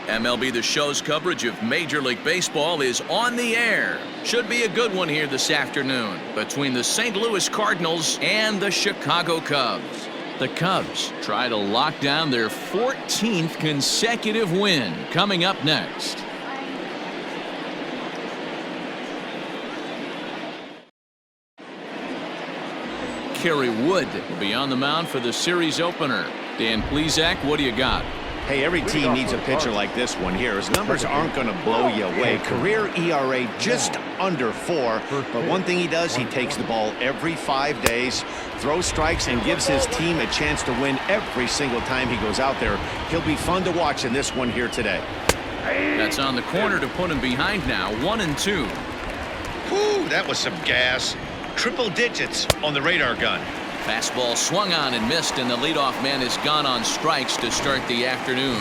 MLB The Show's coverage of Major League Baseball is on the air. Should be a good one here this afternoon between the St. Louis Cardinals and the Chicago Cubs. The Cubs try to lock down their 14th consecutive win. Coming up next. Kerry Wood will be on the mound for the series opener. Dan Plesac, what do you got? Hey, every team needs a pitcher like this one here. His numbers aren't going to blow you away. Career ERA just under 4. But one thing he does, he takes the ball every 5 days, throws strikes, and gives his team a chance to win every single time he goes out there. He'll be fun to watch in this one here today. That's on the corner to put him behind now. 1-2. Whew, that was some gas. Triple digits on the radar gun. Fastball swung on and missed, and the leadoff man is gone on strikes to start the afternoon.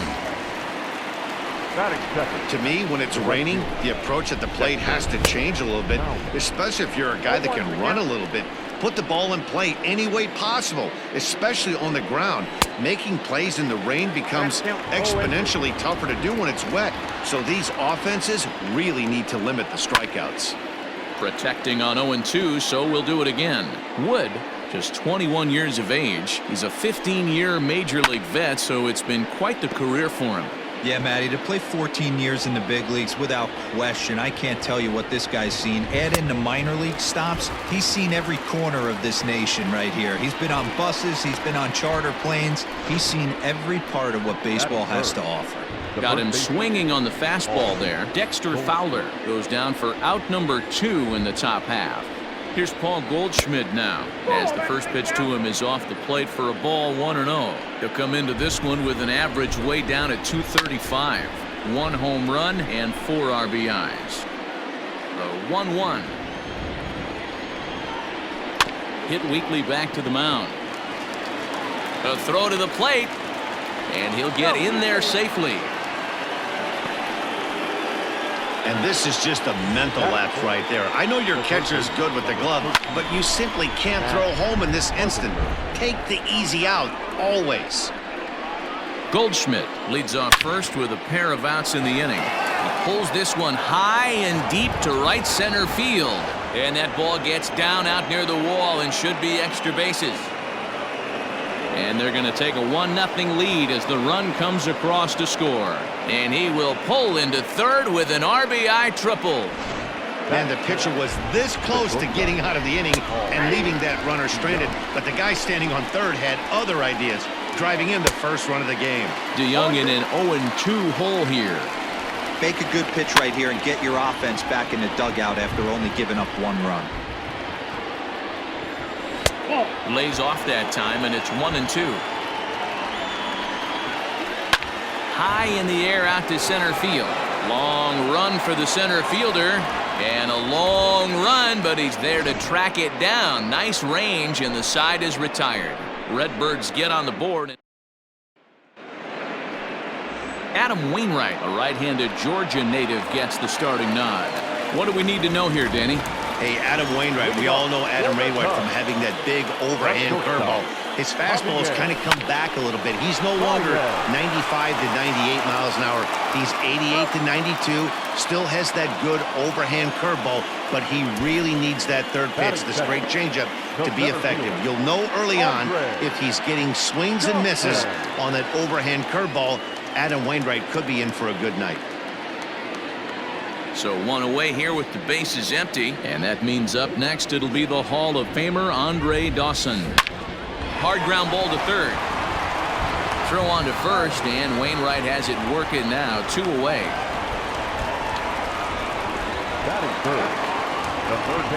To me, when it's raining, the approach at the plate has to change a little bit, especially if you're a guy that can run a little bit. Put the ball in play any way possible, especially on the ground. Making plays in the rain becomes exponentially tougher to do when it's wet. So these offenses really need to limit the strikeouts. Protecting on 0-2, so we'll do it again. Wood, just 21 years of age. He's a 15-year Major League vet, so it's been quite the career for him. Yeah, Matty, to play 14 years in the big leagues without question, I can't tell you what this guy's seen. Add in the minor league stops, he's seen every corner of this nation right here. He's been on buses, he's been on charter planes. He's seen every part of what baseball has to offer. Got him swinging on the fastball there. Dexter Fowler goes down for out number 2 in the top half. Here's Paul Goldschmidt now, as the first pitch to him is off the plate for a ball. 1-0. He'll come into this one with an average way down at 235. 1 home run and 4 RBIs. The 1-1. Hit weakly back to the mound. A throw to the plate, and he'll get in there safely. And this is just a mental lapse right there. I know your catcher is good with the glove, but you simply can't throw home in this instant. Take the easy out, always. Goldschmidt leads off first with a pair of outs in the inning. He pulls this one high and deep to right center field. And that ball gets down out near the wall and should be extra bases. And they're going to take a 1-0 lead as the run comes across to score. And he will pull into third with an RBI triple. Man, the pitcher was this close to getting out of the inning and leaving that runner stranded. But the guy standing on third had other ideas, driving in the first run of the game. DeYoung in an 0-2 hole here. Make a good pitch right here and get your offense back in the dugout after only giving up 1 run. Lays off that time, and it's 1-2. High in the air out to center field. Long run for the center fielder, and a long run, but he's there to track it down. Nice range, and the side is retired. Redbirds get on the board. Adam Wainwright, a right-handed Georgia native, gets the starting nod. What do we need to know here, Danny? Hey, Adam Wainwright, we all know Adam Wainwright from having that big overhand curveball. His fastball has kind of come back a little bit. He's no longer 95 to 98 miles an hour. He's 88 to 92, still has that good overhand curveball, but he really needs that third pitch, the straight changeup, to be effective. You'll know early on if he's getting swings and misses on that overhand curveball. Adam Wainwright could be in for a good night. So 1 away here with the bases empty, and that means up next it'll be the Hall of Famer Andre Dawson. Hard ground ball to third. Throw on to first, and Wainwright has it working now. 2 away.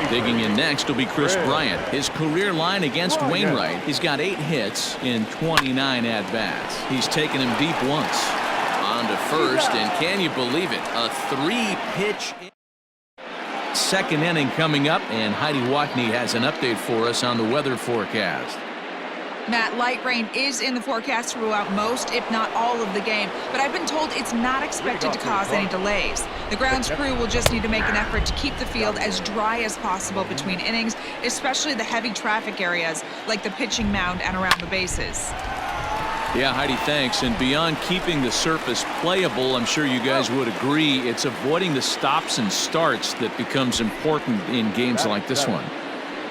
Digging in next will be Chris Bryant. His career line against Wainwright, he's got 8 hits in 29 at-bats. He's taken him deep once. On to first, and can you believe it? A 3-pitch. Second inning coming up, and Heidi Watney has an update for us on the weather forecast. Matt, light rain is in the forecast throughout most, if not all, of the game, but I've been told it's not expected to cause any delays. The grounds crew will just need to make an effort to keep the field as dry as possible between innings, especially the heavy traffic areas like the pitching mound and around the bases. Yeah, Heidi, thanks. And beyond keeping the surface playable, I'm sure you guys would agree, it's avoiding the stops and starts that becomes important in games like this one.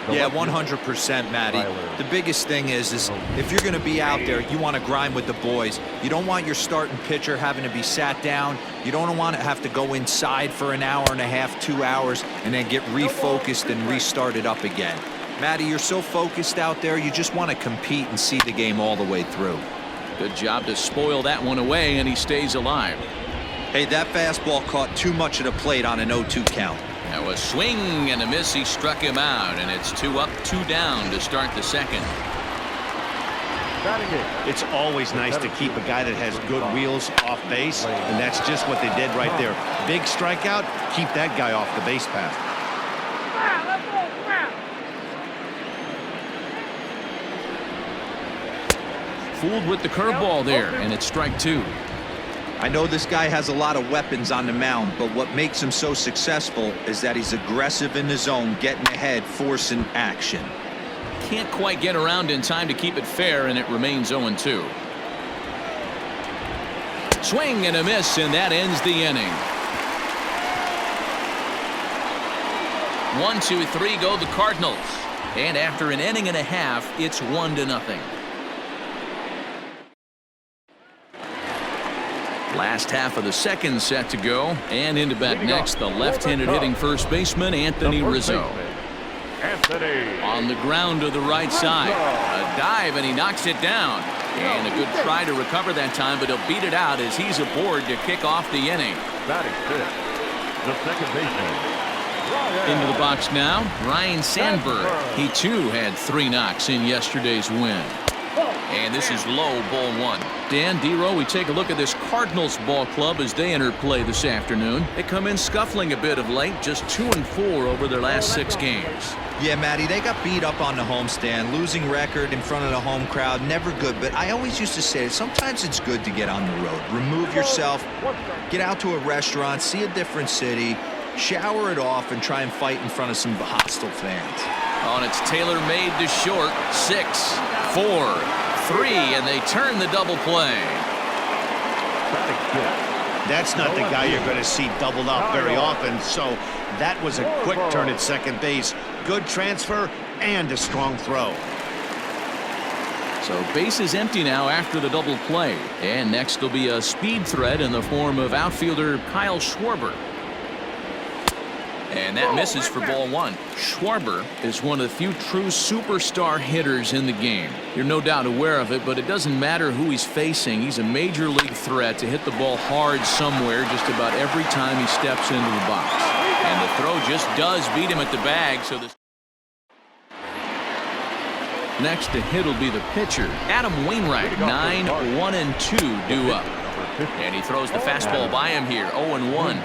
Yeah, 100%, Matty. The biggest thing is if you're going to be out there, you want to grind with the boys. You don't want your starting pitcher having to be sat down. You don't want to have to go inside for an hour and a half, 2 hours, and then get refocused and restarted up again. Matty, you're so focused out there, you just want to compete and see the game all the way through. Good job to spoil that one away, and he stays alive. Hey, that fastball caught too much of the plate on an 0-2 count. Now a swing and a miss. He struck him out, and it's 2 up, 2 down to start the second. It's always nice to keep a guy that has good wheels off base, and that's just what they did right there. Big strikeout, keep that guy off the base path. Fooled with the curveball there, and it's strike 2. I know this guy has a lot of weapons on the mound, but what makes him so successful is that he's aggressive in the zone, getting ahead, forcing action. Can't quite get around in time to keep it fair, and it remains 0-2. Swing and a miss, and that ends the inning. 1, 2, 3 go the Cardinals. And after an inning and a half, it's 1-0. Last half of the second set to go, and into bat next, the left-handed hitting first baseman, Anthony Rizzo. On the ground to the right side. A dive, and he knocks it down. And a good try to recover that time, but he'll beat it out as he's aboard to kick off the inning. Batting fifth, the second baseman. Into the box now, Ryan Sandberg. He, too, had 3 knocks in yesterday's win. And this is low, ball 1. Dan, D-Row, we take a look at this Cardinals ball club as they enter play this afternoon. They come in scuffling a bit of late, just 2-4 over their last 6 games. Yeah, Matty, they got beat up on the homestand. Losing record in front of the home crowd, never good. But I always used to say sometimes it's good to get on the road. Remove yourself, get out to a restaurant, see a different city, shower it off, and try and fight in front of some hostile fans. Oh, and it's tailor-made to short. 6, 4, 3, and they turn the double play. That's not the guy you're going to see doubled up very often, so that was a quick turn at second base. Good transfer and a strong throw. So base is empty now after the double play. And next will be a speed threat in the form of outfielder Kyle Schwarber. And that misses for ball 1. Schwarber is one of the few true superstar hitters in the game. You're no doubt aware of it, but it doesn't matter who he's facing. He's a major league threat to hit the ball hard somewhere just about every time he steps into the box. And the throw just does beat him at the bag. So this next to hit will be the pitcher, Adam Wainwright. 9, 1, and 2 due up. And he throws the fastball by him here. 0-1.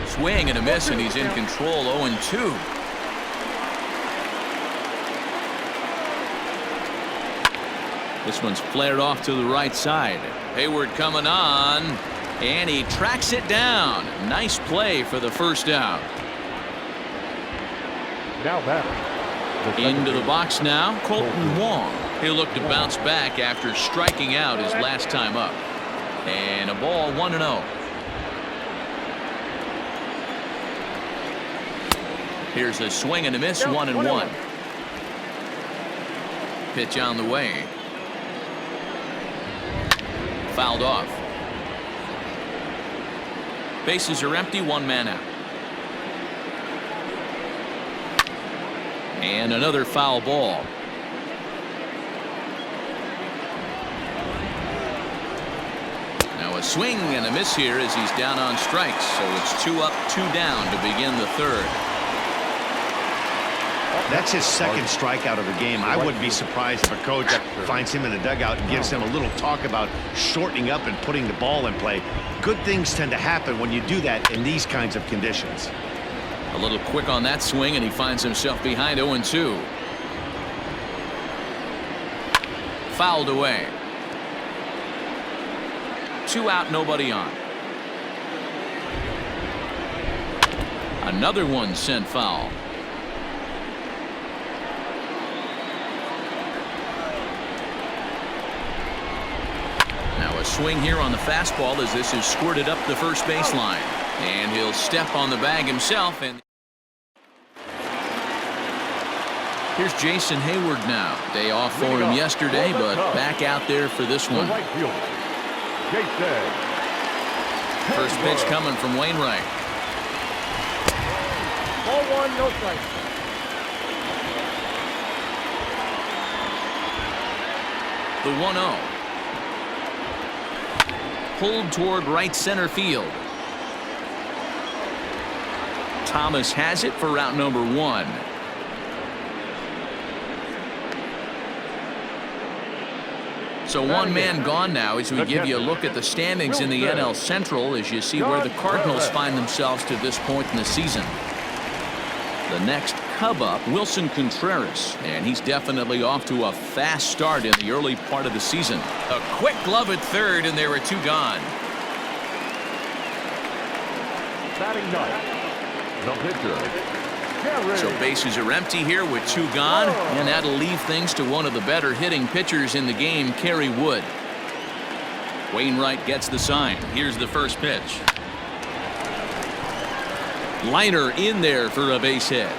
Swing and a miss, and he's in control. 0-2. This one's flared off to the right side. Hayward coming on, and he tracks it down. Nice play for the first out. Now batting. Into the box now, Colton Wong. He'll look to bounce back after striking out his last time up. And a ball, 1-0. Here's a swing and a miss, 1-1. Pitch on the way. Fouled off. Bases are empty, 1 man out. And another foul ball. Now a swing and a miss here as he's down on strikes. So it's 2 up, 2 down to begin the third. That's his second strikeout of the game. I wouldn't be surprised if a coach finds him in the dugout and gives him a little talk about shortening up and putting the ball in play. Good things tend to happen when you do that in these kinds of conditions. A little quick on that swing, and he finds himself behind 0-2. Fouled away. 2 out, nobody on. Another one sent foul. a swing here on the fastball as this is squirted up the first baseline. And he'll step on the bag himself. And here's Jason Hayward now. Day off for him yesterday, but back out there for this one. First pitch coming from Wainwright. Ball one, no strike. The 1-0. Pulled toward right center field. Thomas has it for route number 1. So one man gone now as we give you a look at the standings in the NL Central as you see where the Cardinals find themselves to this point in the season. The next Cub up, Wilson Contreras, and he's definitely off to a fast start in the early part of the season. A quick glove at third, and there are 2 gone. Batting ninth, the pitcher. So bases are empty here with 2 gone, and that'll leave things to one of the better hitting pitchers in the game, Kerry Wood. Wainwright gets the sign. Here's the first pitch. Liner in there for a base hit.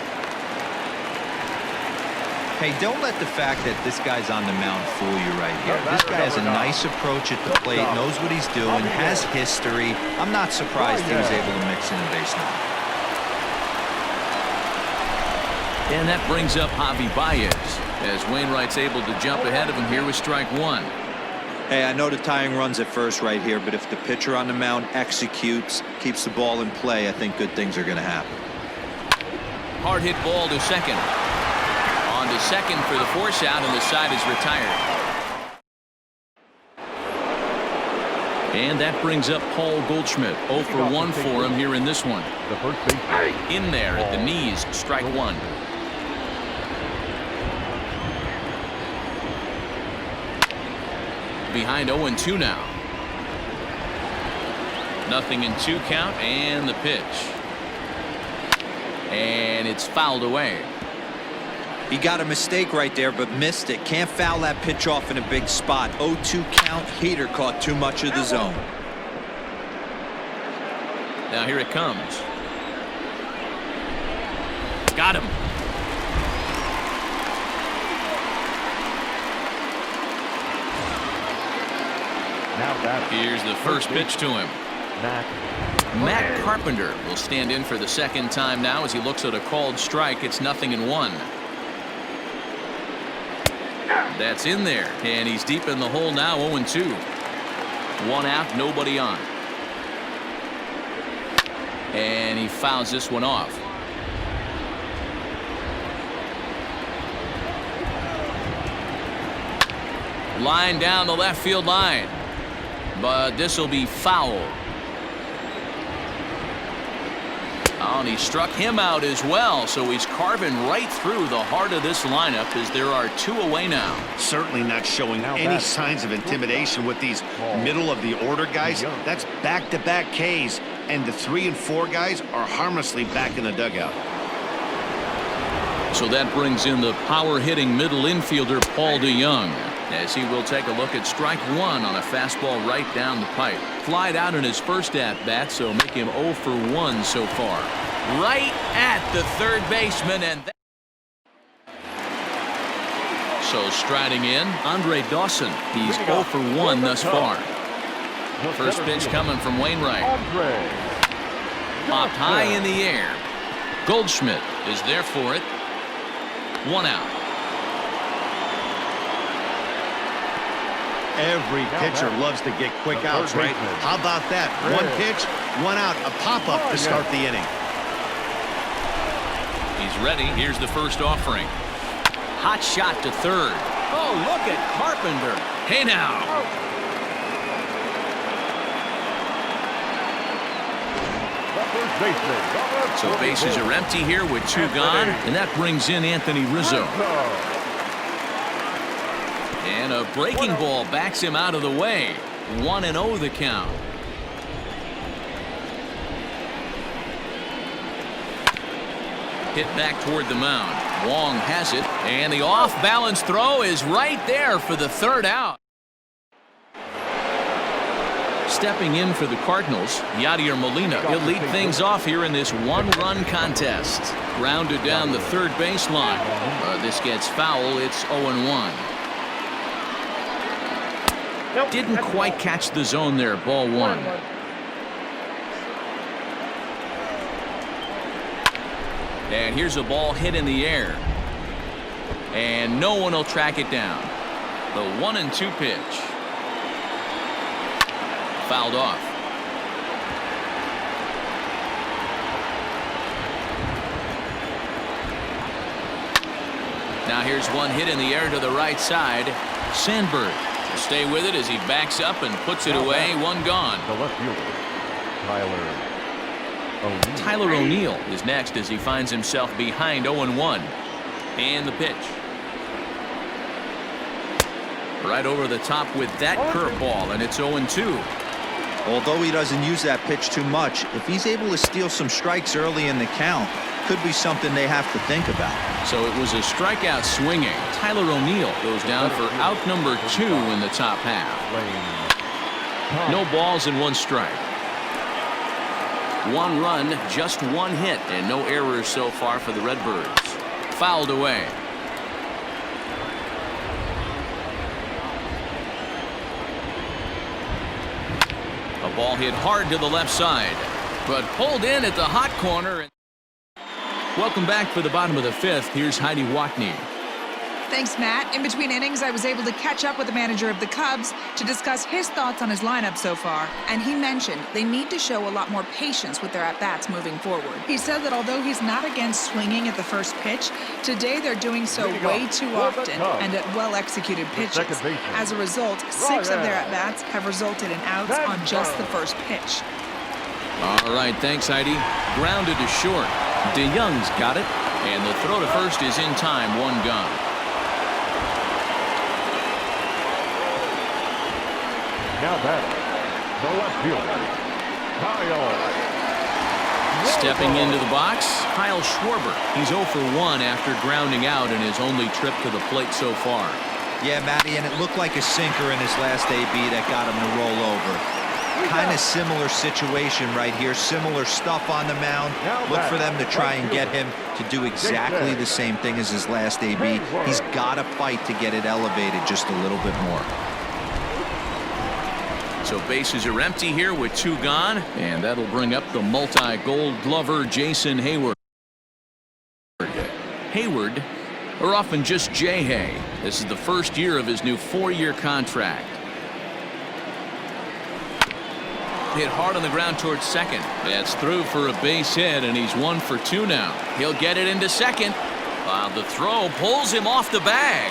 Hey, don't let the fact that this guy's on the mound fool you right here. This guy has a nice approach at the plate, knows what he's doing, has history. I'm not surprised he was able to mix in a base now. And that brings up Javi Baez as Wainwright's able to jump ahead of him here with strike 1. Hey, I know the tying run's at first right here, but if the pitcher on the mound executes, keeps the ball in play, I think good things are going to happen. Hard hit ball to second. On to second for the force out, and the side is retired. And that brings up Paul Goldschmidt. 0 for 1 for him here in this one. The first base. In there at the knees, strike 1. Behind 0-2 now. 0-2 count, and the pitch. And it's fouled away. He got a mistake right there, but missed it. Can't foul that pitch off in a big spot. 0-2 count. Heater caught too much of the zone. Now here it comes. Got him. Here's the first pitch to him. Matt Carpenter will stand in for the second time now as he looks at a called strike. It's 0-1. That's in there, and he's deep in the hole now. 0-2. 1 out, nobody on. And he fouls this one off. Line down the left field line. But this will be foul. Oh, and he struck him out as well, so he's carving right through the heart of this lineup as there are 2 away now. Certainly not showing any signs of intimidation with these middle of the order guys. That's back-to-back Ks, and the 3 and 4 guys are harmlessly back in the dugout. So that brings in the power-hitting middle infielder Paul DeYoung, as he will take a look at strike 1 on a fastball right down the pipe. Flied out in his first at-bat, so make him 0 for 1 so far. Right at the third baseman, and so striding in, Andre Dawson. He's 0 for 1 thus far. First pitch coming from Wainwright. Popped high in the air. Goldschmidt is there for it. 1 out. Every pitcher loves to get quick outs, right? How about that? 1 pitch, 1 out, a pop-up to start the inning. He's ready. Here's the first offering. Hot shot to third. Oh, look at Carpenter. Hey now. So bases are empty here with 2 gone, and that brings in Anthony Rizzo. And a breaking ball backs him out of the way. 1-0 the count. Hit back toward the mound. Wong has it, and the off-balance throw is right there for the 3rd out. Stepping in for the Cardinals, Yadier Molina. He'll lead things off here in this one-run contest. Grounded down the third baseline. This gets foul. It's 0-1. Didn't quite catch the zone there. Ball one. And here's a ball hit in the air. And no one will track it down. The 1-2 pitch. Fouled off. Now here's one hit in the air to the right side. Sandberg will stay with it as he backs up and puts it away. One gone. The left fielder, Tyler O'Neill is next as he finds himself behind 0-1. And the pitch. Right over the top with that curveball, and it's 0-2. Although he doesn't use that pitch too much, if he's able to steal some strikes early in the count, could be something they have to think about. So it was a strikeout swinging. Tyler O'Neill goes down for out number 2 in the top half. No balls and 1 strike. 1 run, just 1 hit, and no errors so far for the Redbirds. Fouled away. A ball hit hard to the left side, but pulled in at the hot corner. Welcome back for the bottom of the 5th. Here's Heidi Watney. Thanks, Matt. In between innings, I was able to catch up with the manager of the Cubs to discuss his thoughts on his lineup so far. And he mentioned they need to show a lot more patience with their at-bats moving forward. He said that although he's not against swinging at the first pitch, today they're doing so way too often and at well-executed pitches. As a result, 6 of their at-bats have resulted in outs on just the first pitch. All right, thanks, Heidi. Grounded to short. DeYoung's got it, and the throw to first is in time. 1 gone. Now batting, the left fielder, Kyle. Stepping into the box, Kyle Schwarber. He's 0 for 1 after grounding out in his only trip to the plate so far. Yeah, Matty, and it looked like a sinker in his last AB that got him to roll over. Kind of similar situation right here. Similar stuff on the mound. Look for them to try and get him to do exactly the same thing as his last AB. He's got to fight to get it elevated just a little bit more. So bases are empty here with 2 gone, and that'll bring up the multi-gold glover Jason Hayward. Hayward, or often just J-Hay. This is the first year of his new 4-year contract. Hit hard on the ground towards second. That's through for a base hit, and he's 1 for 2 now. He'll get it into second. The throw pulls him off the bag.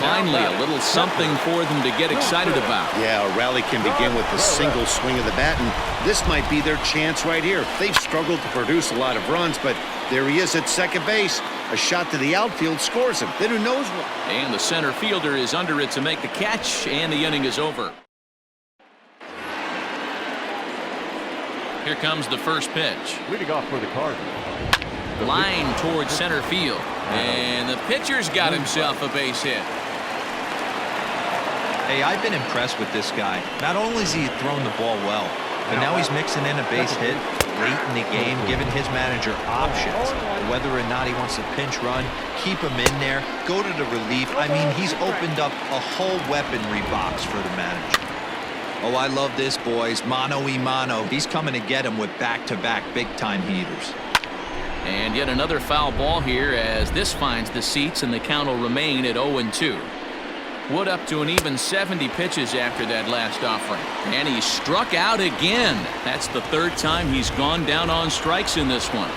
Finally, a little something for them to get excited about. Yeah, a rally can begin with a single swing of the bat, and this might be their chance right here. They've struggled to produce a lot of runs, but there he is at second base. A shot to the outfield scores him. Then who knows what? And the center fielder is under it to make the catch, and the inning is over. Here comes the first pitch. Leading off for the Cardinals. Line towards center field. And the pitcher's got himself a base hit. Hey, I've been impressed with this guy. Not only has he thrown the ball well, but now he's mixing in a base hit late in the game, giving his manager options. Whether or not he wants to pinch run, keep him in there, go to the relief. I mean, he's opened up a whole weaponry box for the manager. Oh, I love this, boys. Mano-y-mano. He's coming to get him with back-to-back big-time heaters. And yet another foul ball here as this finds the seats, and the count will remain at 0-2. Wood up to an even 70 pitches after that last offering. And he struck out again. That's the 3rd time he's gone down on strikes in this one.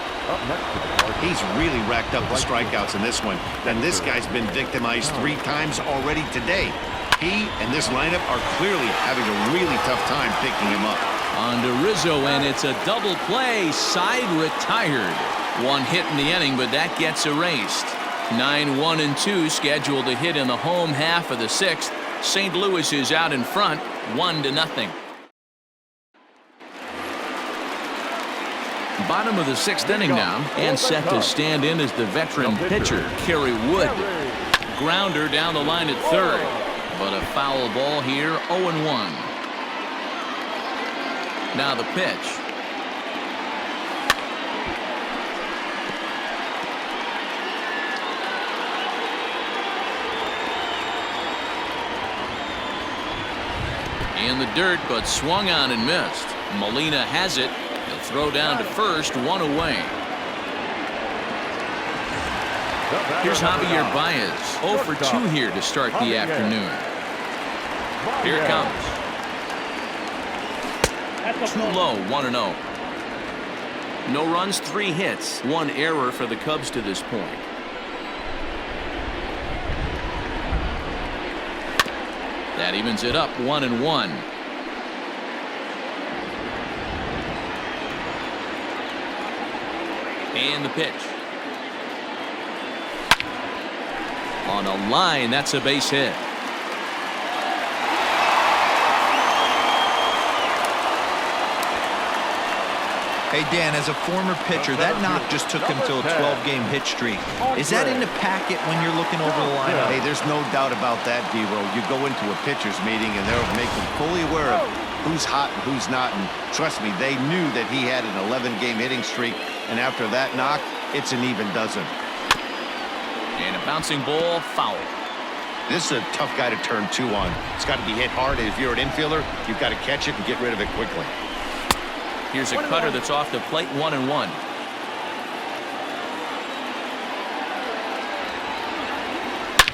He's really racked up the strikeouts in this one. And this guy's been victimized 3 times already today. He and this lineup are clearly having a really tough time picking him up. On to Rizzo, and it's a double play. Side retired. 1 hit in the inning, but that gets erased. 9-1-2 scheduled to hit in the home half of the 6th. St. Louis is out in front, 1-0. Bottom of the 6th inning now, and set to stand in as the veteran pitcher, Kerry Wood. Grounder down the line at 3rd, but a foul ball here, 0-1. Now the pitch. In the dirt, but swung on and missed. Molina has it. He'll throw down to first, one away. Here's Javier Baez, 0 for 2 here to start the afternoon. Here it comes. Too low, 1-0. No runs, 3 hits, 1 error for the Cubs to this point. That evens it up, 1-1. And the pitch. On a line, that's a base hit. Hey, Dan, as a former pitcher, that knock just took him to a 12-game hit streak. Is that in the packet when you're looking over the lineup? Hey, there's no doubt about that, D-Roll. You go into a pitcher's meeting, and they'll make them fully aware of who's hot and who's not. And trust me, they knew that he had an 11-game hitting streak. And after that knock, it's an even dozen. And a bouncing ball, foul. This is a tough guy to turn 2 on. It's got to be hit hard. And if you're an infielder, you've got to catch it and get rid of it quickly. Here's a cutter that's off the plate, 1-1.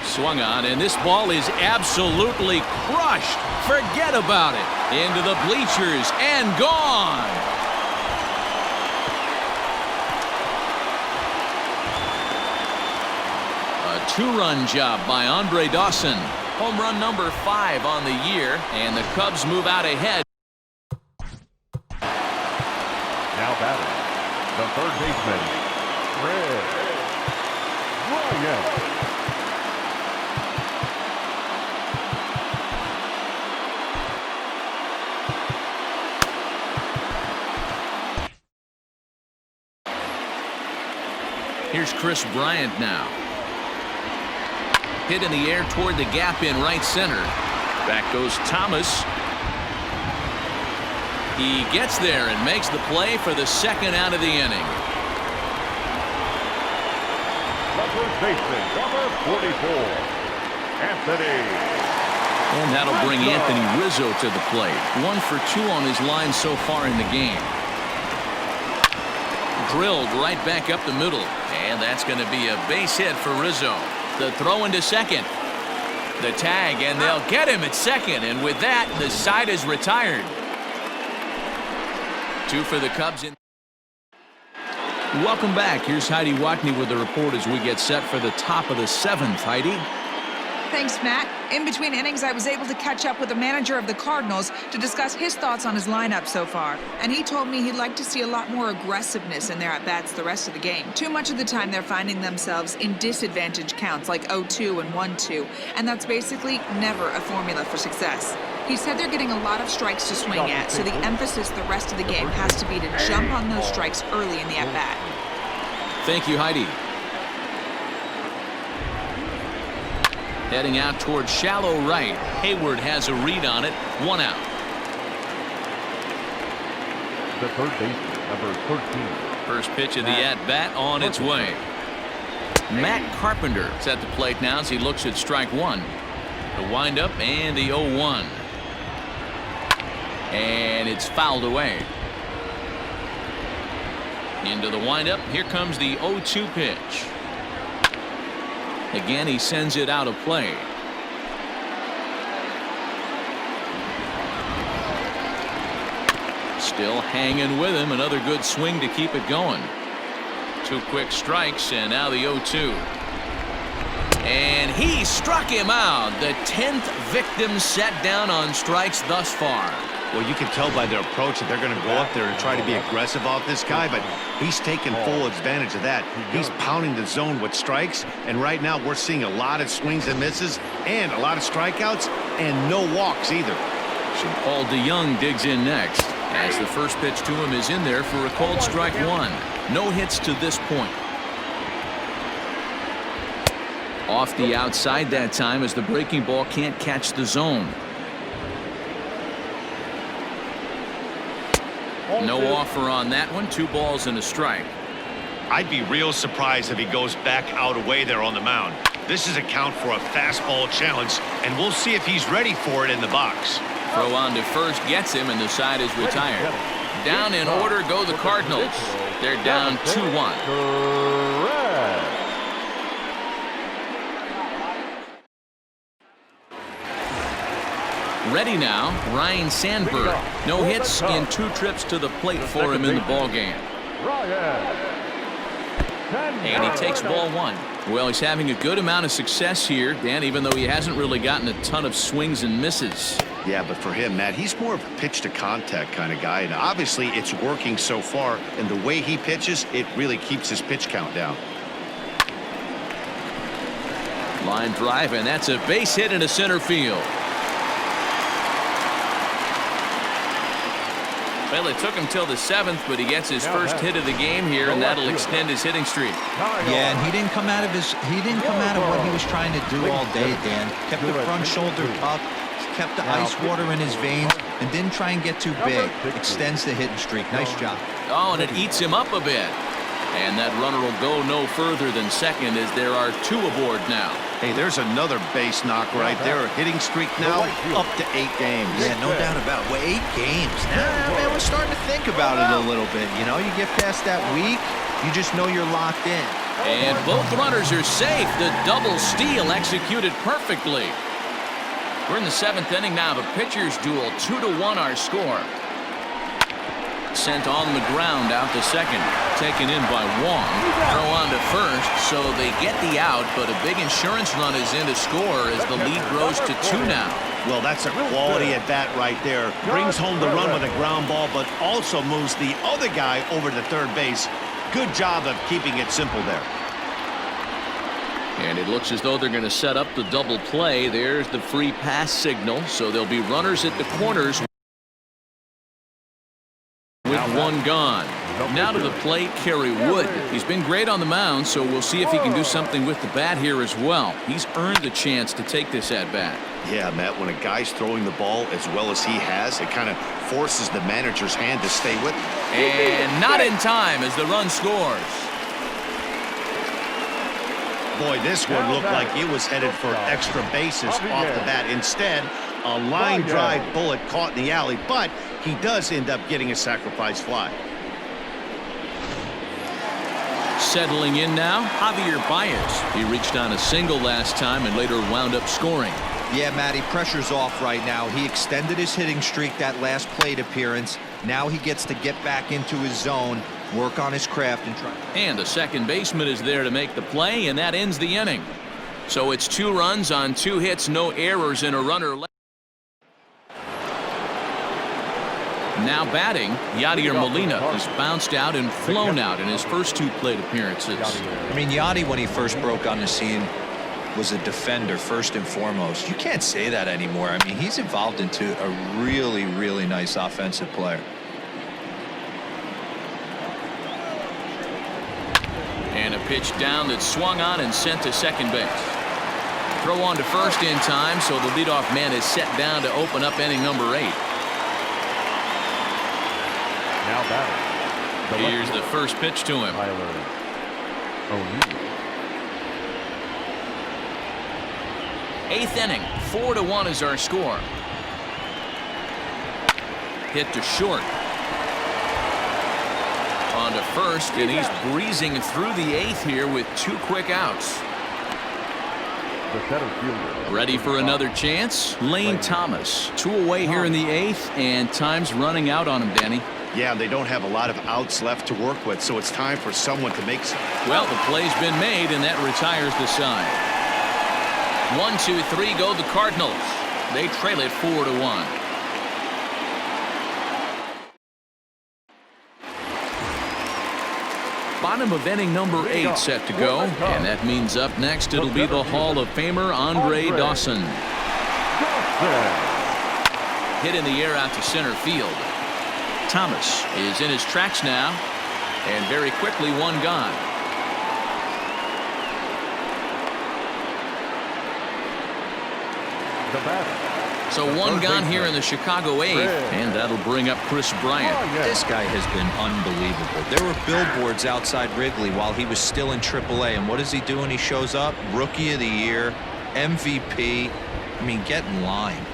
Swung on, and this ball is absolutely crushed. Forget about it. Into the bleachers and gone. A 2-run job by Andre Dawson. Home run number 5 on the year, and the Cubs move out ahead. Now batting, the third baseman, Ryan. Here's Chris Bryant now. Hit in the air toward the gap in right center. Back goes Thomas. He gets there and makes the play for the second out of the inning. The first baseman, number 44, Anthony. And that'll bring Anthony Rizzo to the plate. 1 for 2 on his line so far in the game. Drilled right back up the middle. And that's going to be a base hit for Rizzo. The throw into second. The tag, and they'll get him at second. And with that, the side is retired. 2 for the Cubs. Welcome back. Here's Heidi Watney with the report as we get set for the top of the 7th. Heidi? Thanks, Matt. In between innings, I was able to catch up with the manager of the Cardinals to discuss his thoughts on his lineup so far. And he told me he'd like to see a lot more aggressiveness in their at-bats the rest of the game. Too much of the time, they're finding themselves in disadvantage counts like 0-2 and 1-2. And that's basically never a formula for success. He said they're getting a lot of strikes to swing at, so the emphasis the rest of the game has to be to jump on those strikes early in the at-bat. Thank you, Heidi. Heading out towards shallow right. Hayward has a read on it. 1 out. The third baseman, number 13. First pitch of the at-bat on its way. Matt Carpenter is at the plate now as he looks at strike 1. The windup and the 0-1. And it's fouled away. Into the windup. Here comes the 0-2 pitch. Again, he sends it out of play. Still hanging with him. Another good swing to keep it going. 2 quick strikes, and now the 0-2. And he struck him out. The 10th victim set down on strikes thus far. Well, you can tell by their approach that they're going to go up there and try to be aggressive off this guy, but he's taking full advantage of that. He's pounding the zone with strikes, and right now we're seeing a lot of swings and misses and a lot of strikeouts and no walks either. So Paul DeYoung digs in next as the first pitch to him is in there for a called strike 1. No hits to this point. Off the outside that time as the breaking ball can't catch the zone. No offer on that one. 2 balls and a strike. I'd be real surprised if he goes back out away there on the mound. This is a count for a fastball challenge, and we'll see if he's ready for it in the box. Throw on to first gets him, and the side is retired. Down in order go the Cardinals. They're down 2-1. Ready now, Ryan Sandberg. No hits in 2 trips to the plate for him in the ballgame. And he takes ball 1. Well, he's having a good amount of success here, Dan, even though he hasn't really gotten a ton of swings and misses. Yeah, but for him, Matt, he's more of a pitch-to-contact kind of guy, and obviously it's working so far, and the way he pitches, it really keeps his pitch count down. Line drive, and that's a base hit into center field. Well, it took him till the 7th, but he gets his first hit of the game here, and that'll extend his hitting streak. Yeah, and he didn't come out of what he was trying to do all day, Dan. Kept the front shoulder up, kept the ice water in his veins, and didn't try and get too big. Extends the hitting streak. Nice job. Oh, and it eats him up a bit. And that runner will go no further than second as there are 2 aboard now. Hey, there's another base knock right there. A hitting streak now up to 8 games. Yeah, no doubt about it. Well, 8 games. Now, man, we're starting to think about it a little bit. You know, you get past that week, you just know you're locked in. And both runners are safe. The double steal executed perfectly. We're in the 7th inning now. The pitchers duel. 2-1 our score. Sent on the ground out to second. Taken in by Wong. Throw on to first, so they get the out, but a big insurance run is in to score as the lead grows to 2 now. Well, that's a quality at bat right there. Brings home the run with a ground ball, but also moves the other guy over to third base. Good job of keeping it simple there. And it looks as though they're going to set up the double play. There's the free pass signal, so there'll be runners at the corners with 1 gone. Now to the plate, Kerry Wood. He's been great on the mound, so we'll see if he can do something with the bat here as well. He's earned the chance to take this at bat. Yeah, Matt, when a guy's throwing the ball as well as he has, it kind of forces the manager's hand to stay with him. And not in time as the run scores. Boy, this one looked like it was headed for extra bases off the bat. Instead, a line drive bullet caught in the alley, but he does end up getting a sacrifice fly. Settling in now, Javier Baez. He reached on a single last time and later wound up scoring. Yeah, Matty, pressure's off right now. He extended his hitting streak that last plate appearance. Now he gets to get back into his zone, work on his craft, and try. And the second baseman is there to make the play, and that ends the inning. So it's 2 runs on 2 hits, no errors, and a runner left. Now batting, Yadier Molina has bounced out and flown out in his first 2 plate appearances. I mean, Yadi, when he first broke on the scene, was a defender first and foremost. You can't say that anymore. I mean, he's evolved into a really, really nice offensive player. And a pitch down that swung on and sent to second base. Throw on to first in time, so the leadoff man is set down to open up inning number 8. Now batting. Here's the first pitch to him. Eighth inning, 4-1 is our score. Hit to short. On to first, and he's breezing through the 8th here with 2 quick outs. Ready for another chance? Lane Thomas. 2 away here in the 8th, and time's running out on him, Danny. Yeah, they don't have a lot of outs left to work with, so it's time for someone to make some. Well, the play's been made, and that retires the side. 1, 2, 3 go the Cardinals. They trail it 4-1. Bottom of inning number 8 set to go, and that means up next it'll be the Hall of Famer Andre Dawson. Hit in the air out to center field. Thomas is in his tracks now, and very quickly 1 gone. The batter, So one gone here in the Chicago 8th, and that'll bring up Chris Bryant. This guy has been unbelievable. There were billboards outside Wrigley while he was still in AAA, and what is he doing? He shows up, Rookie of the Year, MVP. I mean, get in line.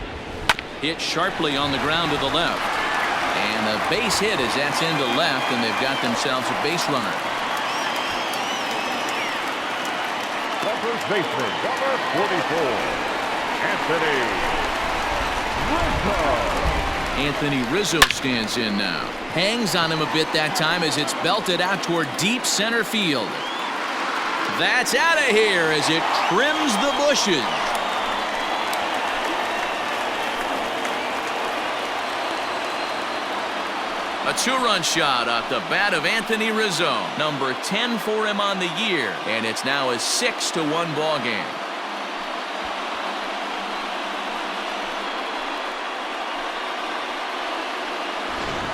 Hit sharply on the ground to the left. And a base hit as that's into left, and they've got themselves a base runner. The first baseman, number 44, Anthony Rizzo stands in now. Hangs on him a bit that time as it's belted out toward deep center field. That's out of here as it trims the bushes. A two-run shot off the bat of Anthony Rizzo. Number 10 for him on the year. And it's now a 6-1 ball game.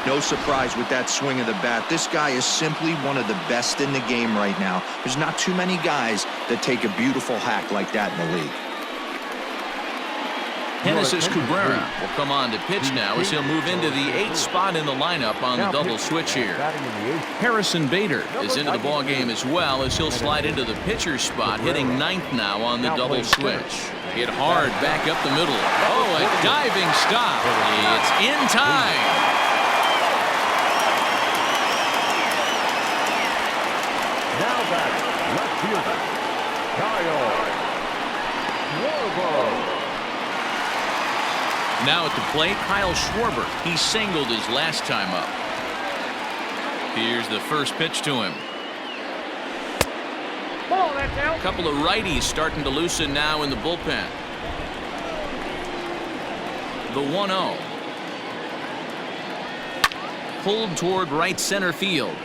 No surprise with that swing of the bat. This guy is simply one of the best in the game right now. There's not too many guys that take a beautiful hack like that in the league. Genesis Cabrera will come on to pitch now as he'll move into the 8th spot in the lineup on the double switch here. Harrison Bader is into the ball game as well as he'll slide into the pitcher's spot, hitting 9th now on the double switch. Hit hard back up the middle. Oh, a diving stop. It's in time. Now batting, left fielder, Kyle Schwarber. Now at the plate, Kyle Schwarber. He singled his last time up. Here's the first pitch to him. A couple of righties starting to loosen now in the bullpen. The 1-0. Pulled toward right center field.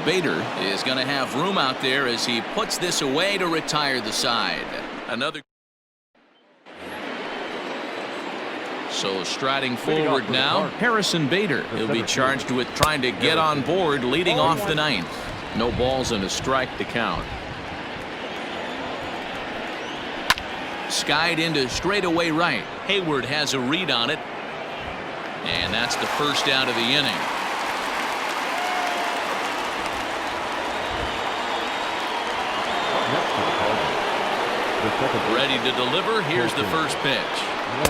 Bader is going to have room out there as he puts this away to retire the side. Another. So striding forward now, Harrison Bader. He'll be charged with trying to get on board leading off the 9th. No balls and a strike to count. Skied into straightaway right. Hayward has a read on it. And that's the first out of the inning. Ready to deliver. Here's the first pitch.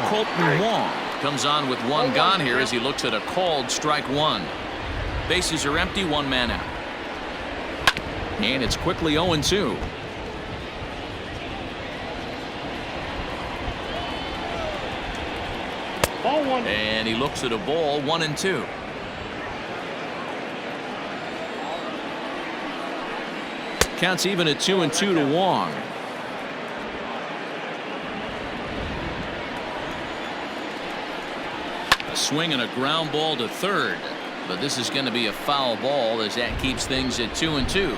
Colton Wong comes on with one gone here as he looks at a called strike one. Bases are empty, one man out. And it's quickly 0-2. And he looks at a ball, 1-2. Counts even at 2-2 to Wong. A swing and a ground ball to third, but this is going to be a foul ball as that keeps things at 2-2.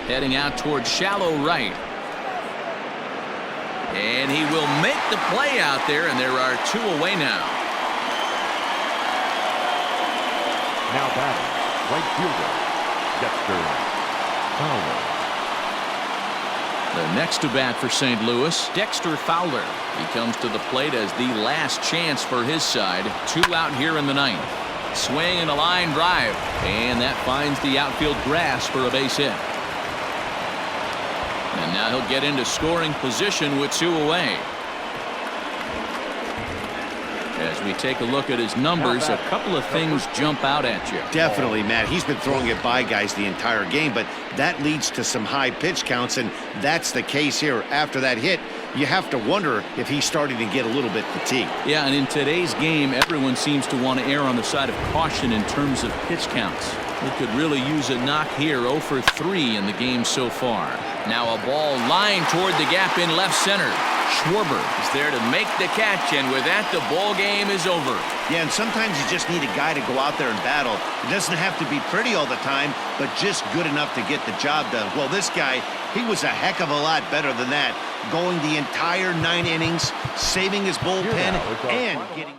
Heading out toward shallow right. And he will make the play out there, and there are two away now. Now batting, right fielder, Dexter Fowler. The next to bat for St. Louis, Dexter Fowler. He comes to the plate as the last chance for his side. Two out here in the 9th. Swing and a line drive, and that finds the outfield grass for a base hit. And now he'll get into scoring position with two away. As we take a look at his numbers, a couple of things jump out at you. Definitely, Matt. He's been throwing it by guys the entire game, but that leads to some high pitch counts, and that's the case here. After that hit, you have to wonder if he's starting to get a little bit fatigued. Yeah, and in today's game, everyone seems to want to err on the side of caution in terms of pitch counts. He could really use a knock here. 0 for 3 in the game so far. Now a ball lined toward the gap in left center. Schwarber is there to make the catch, and with that, the ball game is over. Yeah, and sometimes you just need a guy to go out there and battle. It doesn't have to be pretty all the time, but just good enough to get the job done. Well, this guy, he was a heck of a lot better than that, going the entire 9 innings, saving his bullpen, and getting...